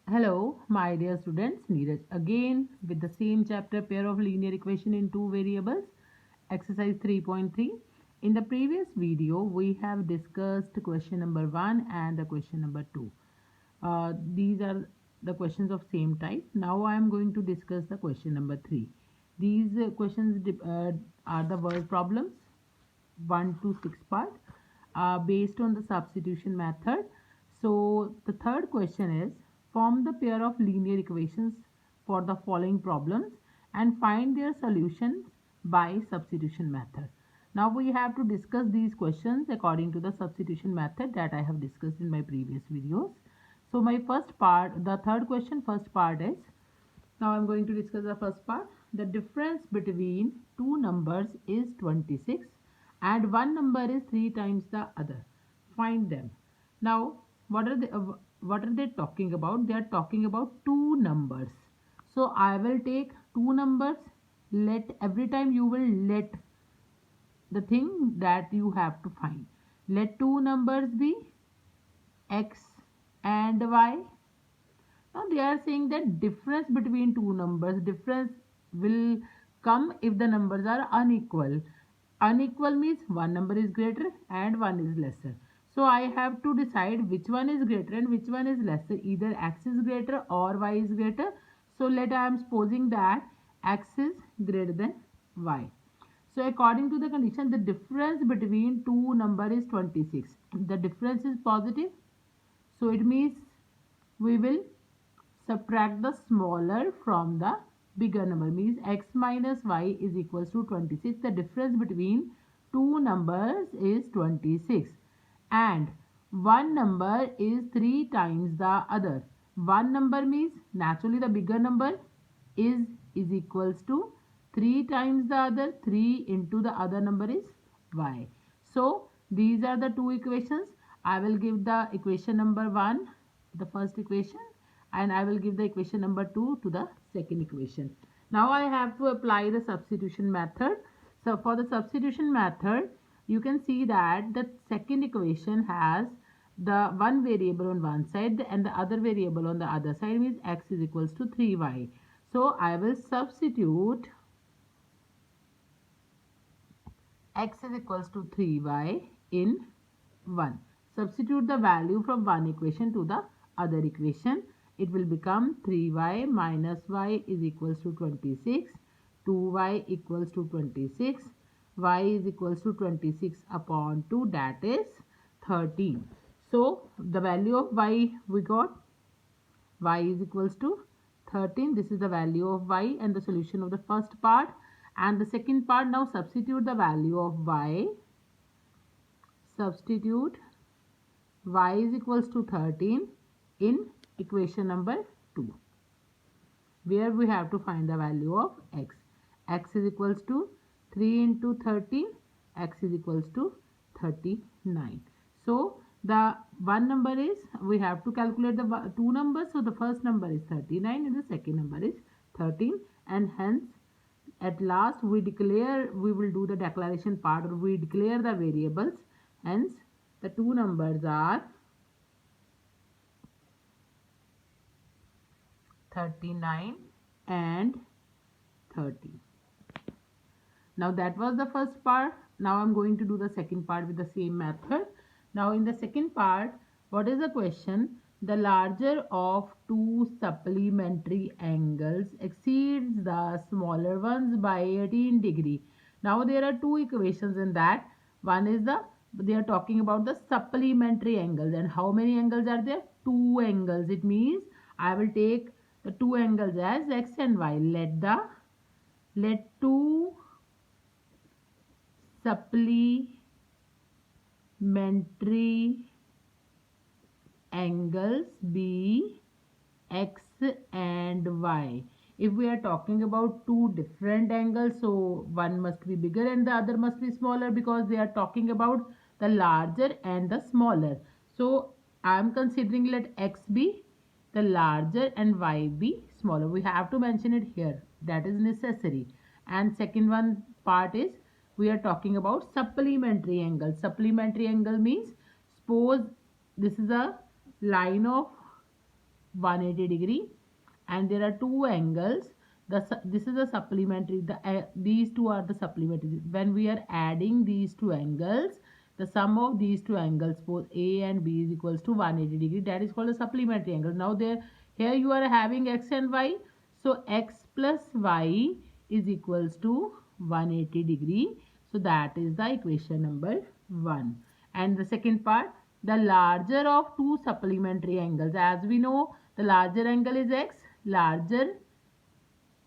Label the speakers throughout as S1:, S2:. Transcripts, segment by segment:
S1: Hello, my dear students, Neeraj again with the same chapter pair of linear equation in two variables, exercise 3.3. In the previous video, we have discussed question number 1 and the question number 2. These are the questions of same type. Now I am going to discuss the question number 3. These questions are the word problems 1 to 6 part based on the substitution method. So the third question is form the pair of linear equations for the following problems and find their solutions by substitution method. Now we have to discuss these questions according to the substitution method that I have discussed in my previous videos. So my first part, the third question, first part is, now I'm going to discuss the first part. The difference between two numbers is 26 and one number is 3 times the other. Find them. Now, what are they talking about? They are talking about two numbers. So I will take two numbers. Let every time you will let the thing that you have to find. Let two numbers be x and y. Now they are saying that difference between two numbers, difference will come if the numbers are unequal. Unequal means one number is greater and one is lesser. So I have to decide which one is greater and which one is lesser. Either x is greater or y is greater. So I am supposing that x is greater than y. So according to the condition, the difference between two number is 26. The difference is positive. So it means we will subtract the smaller from the bigger number, means x minus y is equals to 26. The difference between two numbers is 26 and one number is 3 times the other. One number means naturally the bigger number is equals to 3 times the other. 3 into the other number is y. So these are the two equations. I will give the equation number 1, the first equation, and I will give the equation number 2 to the second equation. Now I have to apply the substitution method. So for the substitution method, you can see that the second equation has the one variable on one side and the other variable on the other side, means x is equals to 3y. So I will substitute x is equals to 3y in 1. Substitute the value from one equation to the other equation. It will become 3y minus y is equals to 26. 2y equals to 26. Y is equals to 26 upon 2, that is 13. So the value of y we got, y is equals to 13. This is the value of y and the solution of the first part. And the second part, now substitute the value of y. Substitute y is equals to 13 in equation number 2, where we have to find the value of x. X is equals to 3 into 13. X is equals to 39. So the one number is, we have to calculate the two numbers. So the first number is 39 and the second number is 13, and hence at last we will do the declaration part, or we declare the variables. Hence the two numbers are 39 and 30. Now that was the first part. Now I'm going to do the second part with the same method. Now in the second part, what is the question? The larger of two supplementary angles exceeds the smaller ones by 18 degree. Now there are two equations in that. One is they are talking about the supplementary angles, and how many angles are there? Two angles. It means I will take the two angles as x and y. Let two supplementary angles be x and y. If we are talking about two different angles, so one must be bigger and the other must be smaller, because they are talking about the larger and the smaller. So I am considering let x be the larger and y be smaller. We have to mention it here, that is necessary. And second one part is, we are talking about supplementary angle. Supplementary angle means, suppose this is a line of 180 degree, and there are two angles. This is a supplementary, these two are the supplementary. When we are adding these two angles, the sum of these two angles, both A and B, is equals to 180 degree. That is called a supplementary angle. Now here you are having x and y, so x plus y is equals to 180 degree. So that is the equation number 1. And the second part, the larger of two supplementary angles. As we know, the larger angle is x, larger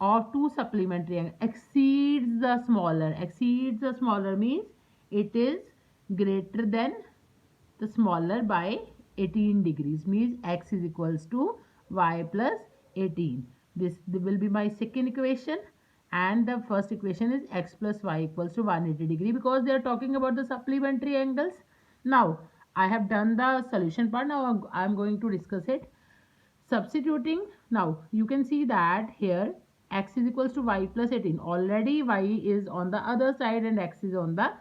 S1: of two supplementary angles exceeds the smaller. Exceeds the smaller means it is greater than the smaller by 18 degrees, means x is equals to y plus 18. This will be my second equation, and the first equation is x plus y equals to 180 degree, because they are talking about the supplementary angles. Now I have done the solution part. Now I am going to discuss it. Substituting, now you can see that here x is equals to y plus 18. Already y is on the other side and x is on the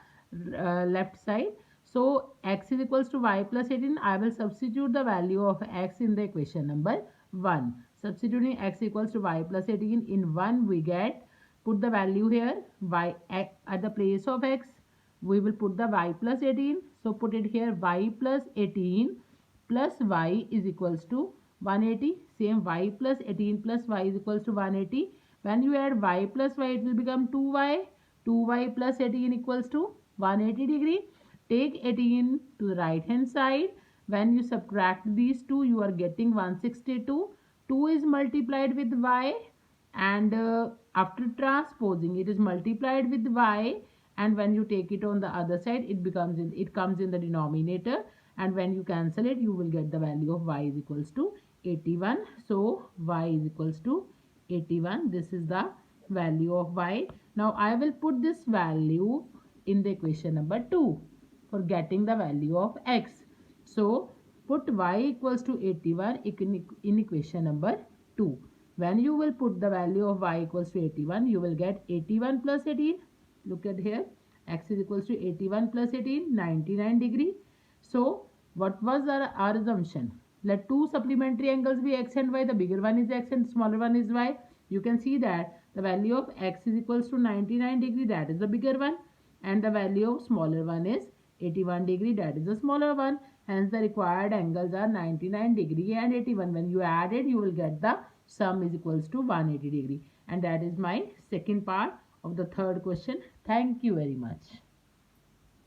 S1: left side. So x is equals to y plus 18. I will substitute the value of x in the equation number 1. Substituting x equals to y plus 18 in 1, we get, put the value here, y at the place of x we will put the y plus 18. So put it here, y plus 18 plus y is equals to 180. Same, y plus 18 plus y is equals to 180. When you add y plus y, it will become 2y. 2y plus 18 equals to 180 degree. Take 18 to the right hand side. When you subtract these two, you are getting 162. 2 is multiplied with y, and after transposing, it is multiplied with y, and when you take it on the other side, it comes in the denominator, and when you cancel it, you will get the value of y is equals to 81. So y is equals to 81. This is the value of y. Now I will put this value in the equation number 2 for getting the value of x. So put y equals to 81 in equation number 2. When you will put the value of y equals to 81, you will get 81 plus 18. Look at here, x is equals to 81 plus 18, 99 degree. So what was our assumption? Let two supplementary angles be x and y. The bigger one is x and smaller one is y. You can see that the value of x is equals to 99 degree, that is the bigger one, and the value of smaller one is 81 degree, that is the smaller one. Hence the required angles are 99 degree and 81. When you add it, you will get the sum is equals to 180 degree. And that is my second part of the third question. Thank you very much.